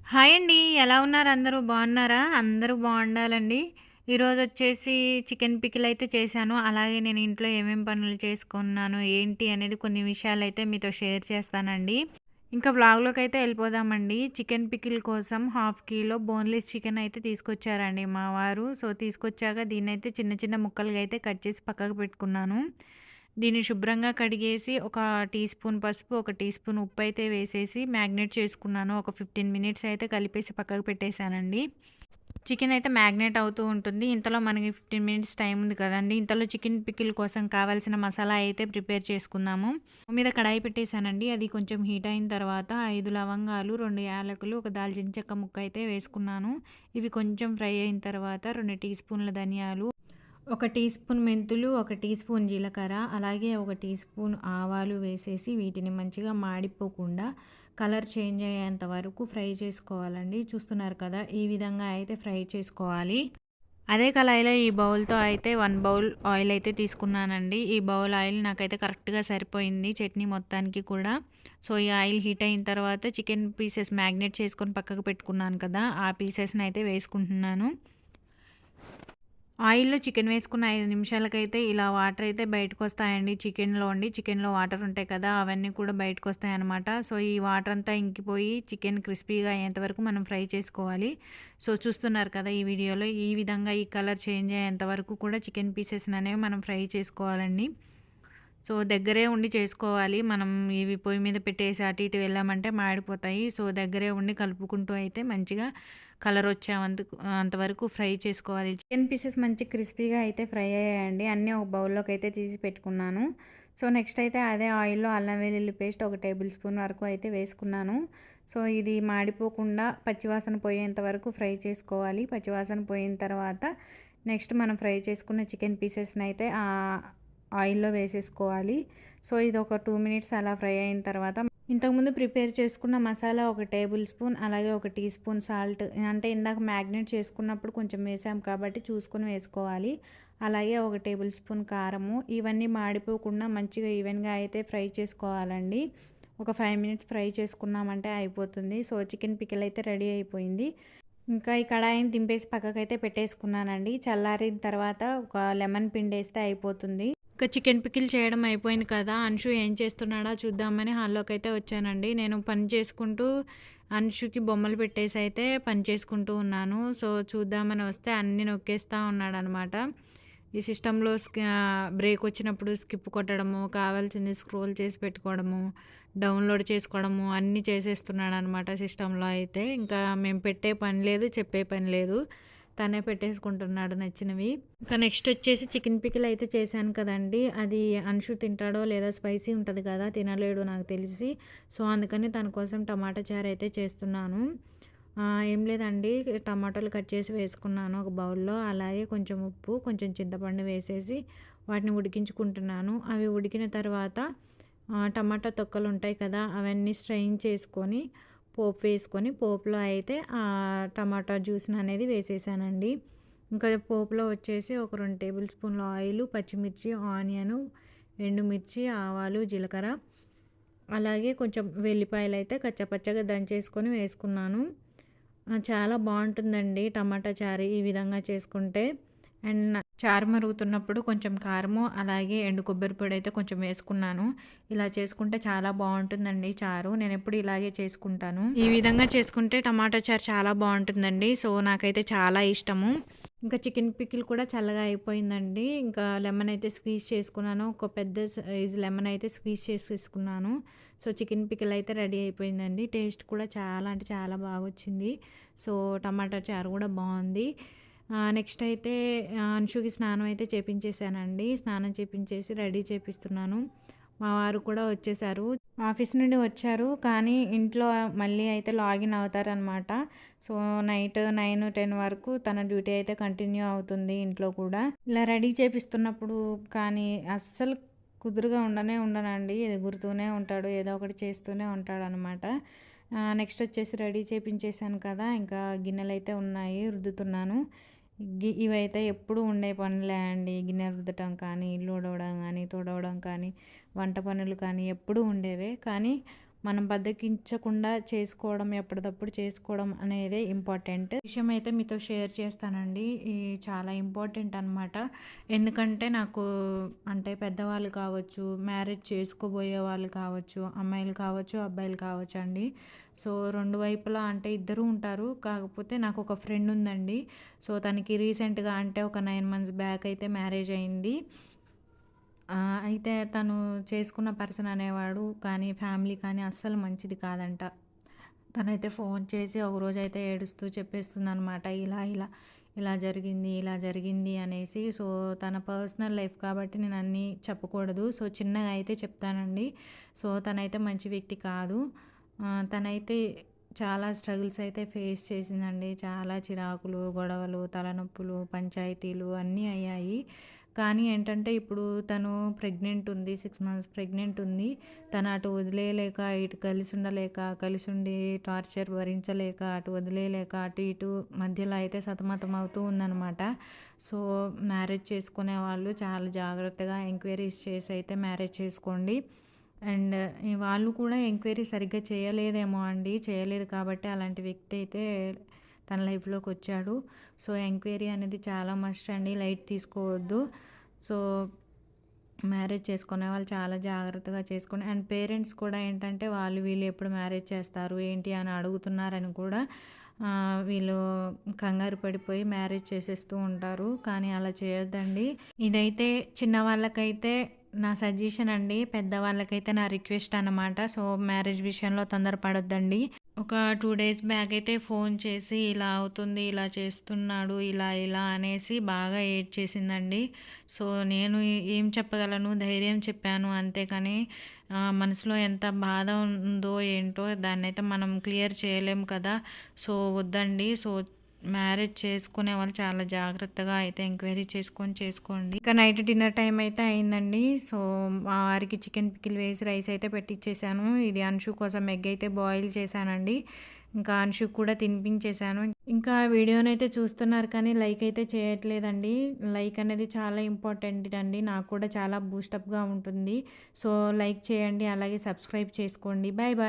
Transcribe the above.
Hi అండి. ఎలా ఉన్నారు అందరూ? బాగున్నారా? అందరూ బాగుండాలండి. ఈరోజొచ్చేసి చికెన్ పికిల్ అయితే చేశాను. అలాగే నేను ఇంట్లో ఏమేం పనులు చేసుకున్నాను, ఏంటి అనేది కొన్ని విషయాలైతే మీతో షేర్ చేస్తానండి. ఇంకా వ్లాగ్‌లోకైతే వెళ్ళిపోదామండి. చికెన్ పికిల్ కోసం హాఫ్ కిలో బోన్‌లెస్ చికెన్ అయితే తీసుకొచ్చారండి మా వారు. సో, తీసుకొచ్చాక దీన్నైతే చిన్న చిన్న ముక్కలుగా అయితే కట్ చేసి పక్కకు పెట్టుకున్నాను. దీన్ని శుభ్రంగా కడిగేసి ఒక టీ స్పూన్ పసుపు, ఒక టీ స్పూన్ ఉప్పైతే వేసేసి మ్యాగ్నేట్ చేసుకున్నాను. ఒక 15 మినిట్స్ అయితే కలిపేసి పక్కకు పెట్టేశానండి. చికెన్ అయితే మ్యాగ్నేట్ అవుతూ ఉంటుంది. ఇంతలో మనకి 15 మినిట్స్ టైం ఉంది కదండీ! ఇంతలో చికెన్ పికిల్ కోసం కావాల్సిన మసాలా అయితే ప్రిపేర్ చేసుకుందాము. స్టవ్ మీద కడాయి పెట్టేశానండి. అది కొంచెం హీట్ అయిన తర్వాత 5 లవంగాలు, 2 యాలకులు, ఒక దాల్చిన చెక్క ముక్క అయితే వేసుకున్నాను. ఇవి కొంచెం ఫ్రై అయిన తర్వాత 2 టీ స్పూన్ల ధనియాలు, ఒక టీ స్పూన్ మెంతులు, ఒక టీ స్పూన్ జీలకర్ర, అలాగే ఒక టీ స్పూన్ ఆవాలు వేసేసి వీటిని మంచిగా మాడిపోకుండా కలర్ చేంజ్ అయ్యేంత వరకు ఫ్రై చేసుకోవాలండి. చూస్తున్నారు కదా! ఈ విధంగా అయితే ఫ్రై చేసుకోవాలి. అదే కళాయిలో ఈ బౌల్‌తో అయితే 1 బౌల్ ఆయిల్ అయితే తీసుకున్నానండి. ఈ బౌల్ ఆయిల్ నాకైతే కరెక్ట్‌గా సరిపోయింది చట్నీ మొత్తానికి కూడా. సో, ఈ ఆయిల్ హీట్ అయిన తర్వాత చికెన్ పీసెస్ మ్యాగ్నేట్ చేసుకొని పక్కకు పెట్టుకున్నాను కదా! ఆ పీసెస్‌ని అయితే వేసుకుంటున్నాను. ఆయిల్‌లో చికెన్ వేసుకున్న 5 నిమిషాలకైతే ఇలా వాటర్ అయితే బయటకొస్తాయండి చికెన్‌లో వాటర్ ఉంటాయి కదా! అవన్నీ కూడా బయటకొస్తాయన్నమాట. సో, ఈ వాటర్ అంతా ఇంకిపోయి చికెన్ క్రిస్పీగా అయ్యేంత వరకు మనం ఫ్రై చేసుకోవాలి. సో, చూస్తున్నారు కదా ఈ వీడియోలో ఈ విధంగా ఈ కలర్ చేంజ్ అయ్యేంత వరకు కూడా చికెన్ పీసెస్‌ననేవి మనం ఫ్రై చేసుకోవాలండి. సో, దగ్గరే ఉండి చేసుకోవాలి. మనం ఇవి పొయ్యి మీద పెట్టేసి అటు ఇటు వెళ్ళామంటే మాడిపోతాయి. సో, దగ్గరే ఉండి కలుపుకుంటూ అయితే మంచిగా కలర్ అంతవరకు ఫ్రై చేసుకోవాలి. చికెన్ పీసెస్ మంచి క్రిస్పీగా అయితే ఫ్రై అయ్యాయండి. అన్నీ ఒక బౌల్‌లోకి అయితే తీసి పెట్టుకున్నాను. సో, నెక్స్ట్ అయితే అదే ఆయిల్‌లో అల్లం వెల్లుల్లి పేస్ట్ ఒక టేబుల్ స్పూన్ వరకు అయితే వేసుకున్నాను. సో, ఇది మాడిపోకుండా పచ్చివాసన పోయేంత వరకు ఫ్రై చేసుకోవాలి. పచ్చివాసన పోయిన తర్వాత నెక్స్ట్ మనం ఫ్రై చేసుకున్న చికెన్ పీసెస్‌ని అయితే ఆయిల్‌లో వేసేసుకోవాలి. సో, ఇది ఒక 2 మినిట్స్ అలా ఫ్రై అయిన తర్వాత ఇంతకుముందు ప్రిపేర్ చేసుకున్న మసాలా ఒక టేబుల్ స్పూన్, అలాగే ఒక టీ స్పూన్ సాల్ట్, అంటే ఇందాక మ్యాగ్నేట్ చేసుకున్నప్పుడు కొంచెం వేసాం కాబట్టి చూసుకొని వేసుకోవాలి. అలాగే ఒక టేబుల్ స్పూన్ కారము, ఇవన్నీ మాడిపోకుండా మంచిగా ఈవెన్‌గా అయితే ఫ్రై చేసుకోవాలండి. ఒక 5 మినిట్స్ ఫ్రై చేసుకున్నామంటే అయిపోతుంది. సో, చికెన్ పికిల్ అయితే రెడీ అయిపోయింది. ఇంకా ఈ కడాయిని దింపేసి పక్కకైతే పెట్టేసుకున్నానండి. చల్లారిన తర్వాత ఒక లెమన్ పిండేస్తే అయిపోతుంది. ఇంకా చికెన్ పికిల్ చేయడం అయిపోయింది కదా! అంశు ఏం చేస్తున్నాడా చూద్దామని హాల్లోకైతే వచ్చానండి. నేను పని చేసుకుంటూ అంశుకి బొమ్మలు పెట్టేసి అయితే పని చేసుకుంటూ ఉన్నాను. సో, చూద్దామని వస్తే అన్నీ నొక్కేస్తా ఉన్నాడనమాట. ఈ సిస్టంలో బ్రేక్ వచ్చినప్పుడు స్కిప్ కొట్టడము, కావాల్సింది స్క్రోల్ చేసి పెట్టుకోవడము, డౌన్లోడ్ చేసుకోవడము అన్నీ చేసేస్తున్నాడనమాట సిస్టంలో అయితే. ఇంకా మేము పెట్టే పని లేదు, చెప్పే పని లేదు. తనే పెట్టేసుకుంటున్నాడు నచ్చినవి. ఇంకా నెక్స్ట్ వచ్చేసి చికెన్ పికిల్ అయితే చేశాను కదండీ! అది అంశు తింటాడో లేదో స్పైసీ ఉంటది కదా! తినలేడు నాకు తెలిసి. సో, అందుకని తన కోసం టమాటా చారు అయితే చేస్తున్నాను. ఏం లేదండి, టమాటాలు కట్ చేసి వేసుకున్నాను ఒక బౌల్‌లో. అలాగే కొంచెం ఉప్పు, కొంచెం చింతపండు వేసేసి వాటిని ఉడికించుకుంటున్నాను. అవి ఉడికిన తర్వాత టమాటా తొక్కలు ఉంటాయి కదా! అవన్నీ స్ట్రెయిన్ చేసుకొని పోపు వేసుకొని పోపులో అయితే టమాటా జ్యూస్‌ని అనేది వేసేసానండి. ఇంకా పోపులో వచ్చేసి ఒక 2 టేబుల్ స్పూన్ల ఆయిలు, పచ్చిమిర్చి, ఆనియను, ఎండుమిర్చి, ఆవాలు, జీలకర్ర, అలాగే కొంచెం వెల్లిపాయలైతే కచ్చపచ్చగా దంచేసుకొని వేసుకున్నాను. చాలా బావుంటుందండి టమాటా చారు ఈ విధంగా చేసుకుంటే. అండ్ చారు మరుగుతున్నప్పుడు కొంచెం కారము, అలాగే ఎండు కొబ్బరి పొడి అయితే కొంచెం వేసుకున్నాను. ఇలా చేసుకుంటే చాలా బావుంటుందండి చారు. నేనెప్పుడు ఇలాగే చేసుకుంటాను. ఈ విధంగా చేసుకుంటే టమాటా చారు చాలా బావుంటుందండి. సో, నాకైతే చాలా ఇష్టము. ఇంకా చికెన్ పికిల్ కూడా చల్లగా అయిపోయిందండి. ఇంకా లెమన్ అయితే స్క్వీజ్ చేసుకున్నాను. ఒక పెద్ద సైజ్ లెమన్ అయితే స్క్వీజ్ చేసేసుకున్నాను. సో, చికెన్ పికిల్ అయితే రెడీ అయిపోయిందండి. టేస్ట్ కూడా చాలా అంటే చాలా బాగొచ్చింది. సో, టమాటా చారు కూడా బావుంది. నెక్స్ట్ అయితే అంశుకి స్నానం అయితే చేపించేసానండి. స్నానం చేపించేసి రెడీ చేపిస్తున్నాను. మా వారు కూడా వచ్చేసారు. ఆఫీస్ నుండి వచ్చారు. కానీ ఇంట్లో మళ్ళీ అయితే లాగిన్ అవుతారనమాట. సో, నైట్ 9, 10 వరకు తన డ్యూటీ అయితే కంటిన్యూ అవుతుంది ఇంట్లో కూడా. ఇలా రెడీ చేపిస్తున్నప్పుడు కానీ అస్సలు కుదురుగా ఉండనండి. ఎగురుతూనే ఉంటాడు. ఏదో ఒకటి చేస్తూనే ఉంటాడనమాట. నెక్స్ట్ వచ్చేసి రెడీ చేపించేసాను కదా! ఇంకా గిన్నెలైతే ఉన్నాయి, రుద్దుతున్నాను. ఇవైతే ఎప్పుడూ ఉండే పనులే అండి. గిన్నె రుద్దటం కానీ, ఇల్లు ఊడవడం కానీ, తుడవడం కానీ, వంట పనులు కానీ ఎప్పుడూ ఉండేవే. కానీ మనం బద్ధకించకుండా చేసుకోవడం, ఎప్పటికప్పుడు చేసుకోవడం అనేదే ఇంపార్టెంట్. విషయం అయితే మీతో షేర్ చేస్తానండి. ఇది చాలా ఇంపార్టెంట్ అనమాట. ఎందుకంటే నాకు అంటే పెద్దవాళ్ళు కావచ్చు, మ్యారేజ్ చేసుకోబోయే వాళ్ళు కావచ్చు, అమ్మాయిలు కావచ్చు, అబ్బాయిలు కావచ్చు అండి. సో 2 వైపులా అంటే ఇద్దరు ఉంటారు. కాకపోతే నాకు ఒక ఫ్రెండ్ ఉందండి. సో తనకి రీసెంట్‌గా అంటే ఒక 9 మంత్స్ బ్యాక్ అయితే మ్యారేజ్ అయింది. అయితే తను చేసుకున్న పర్సన్ అనేవాడు కానీ, ఫ్యామిలీ కానీ అస్సలు మంచిది కాదంట. తనైతే ఫోన్ చేసి ఒకరోజైతే ఏడుస్తూ చెప్పేస్తుందనమాట. ఇలా జరిగింది, ఇలా జరిగింది అనేసి. సో, తన పర్సనల్ లైఫ్ కాబట్టి నేను అన్నీ చెప్పకూడదు. సో, చిన్నగా అయితే చెప్తానండి. సో, తనైతే మంచి వ్యక్తి కాదు. తనైతే చాలా స్ట్రగుల్స్ అయితే ఫేస్ చేసిందండి. చాలా చిరాకులు, గొడవలు, తలనొప్పులు, పంచాయతీలు అన్నీ అయ్యాయి. కానీ ఏంటంటే ఇప్పుడు తను ప్రెగ్నెంట్ ఉంది. 6 మంత్స్ ప్రెగ్నెంట్ ఉంది. తను అటు వదిలేయలేక, ఇటు కలిసి ఉండలేక, కలిసి ఉండి టార్చర్ భరించలేక, అటు వదిలేయలేక, అటు ఇటు మధ్యలో అయితే సతమతం అవుతూ ఉందనమాట. సో, మ్యారేజ్ చేసుకునే వాళ్ళు చాలా జాగ్రత్తగా ఎంక్వైరీస్ చేసి అయితే మ్యారేజ్ చేసుకోండి. అండ్ వాళ్ళు కూడా ఎంక్వైరీ సరిగ్గా చేయలేదేమో అండి. చేయలేదు కాబట్టి అలాంటి వ్యక్తి అయితే తన లైఫ్‌లోకి వచ్చాడు. సో, ఎంక్వైరీ అనేది చాలా మస్ట్ అండి. లైట్ తీసుకోవద్దు. సో, మ్యారేజ్ చేసుకునే వాళ్ళు చాలా జాగ్రత్తగా చేసుకోండి. అండ్ పేరెంట్స్ కూడా ఏంటంటే వాళ్ళు వీళ్ళు ఎప్పుడు మ్యారేజ్ చేస్తారు ఏంటి అని అడుగుతున్నారని కూడా వీళ్ళు కంగారు పడిపోయి మ్యారేజ్ చేసేస్తూ ఉంటారు. కానీ అలా చేయొద్దండి. ఇదైతే చిన్నవాళ్ళకైతే నా సజెషన్ అండి. పెద్దవాళ్ళకైతే నా రిక్వెస్ట్ అనమాట. సో, మ్యారేజ్ విషయంలో తొందరపడొద్దండి. ఒక 2 డేస్ బ్యాక్ అయితే ఫోన్ చేసి ఇలా అవుతుంది, ఇలా చేస్తున్నాడు, ఇలా అనేసి బాగా ఏడ్చేసిందండి. సో, నేను ఏం చెప్పగలను, ధైర్యం చెప్పాను అంతే కానీ మనసులో ఎంత బాధ ఉందో ఏంటో దాన్నైతే మనం క్లియర్ చేయలేము కదా! సో, వద్దండి. సో, మ్యారేజ్ చేసుకునే వాళ్ళు చాలా జాగ్రత్తగా అయితే ఎంక్వైరీ చేసుకోండి. ఇక నైట్ డిన్నర్ టైం అయితే అయిందండి. సో, మా వారికి చికెన్ పికిల్ వేసి రైస్ అయితే పెట్టిచ్చేసాను. ఇది అన్షు కోసం ఎగ్ అయితే బాయిల్ చేశానండి. ఇంకా అన్షుకి కూడా తినిపించేసాను. ఇంకా వీడియోనైతే చూస్తున్నారు కానీ లైక్ అయితే చేయట్లేదండి. లైక్ అనేది చాలా ఇంపార్టెంట్ అండి. నాకు కూడా చాలా బూస్టప్‌గా ఉంటుంది. సో, లైక్ చేయండి. అలాగే సబ్స్క్రైబ్ చేసుకోండి. Bye bye.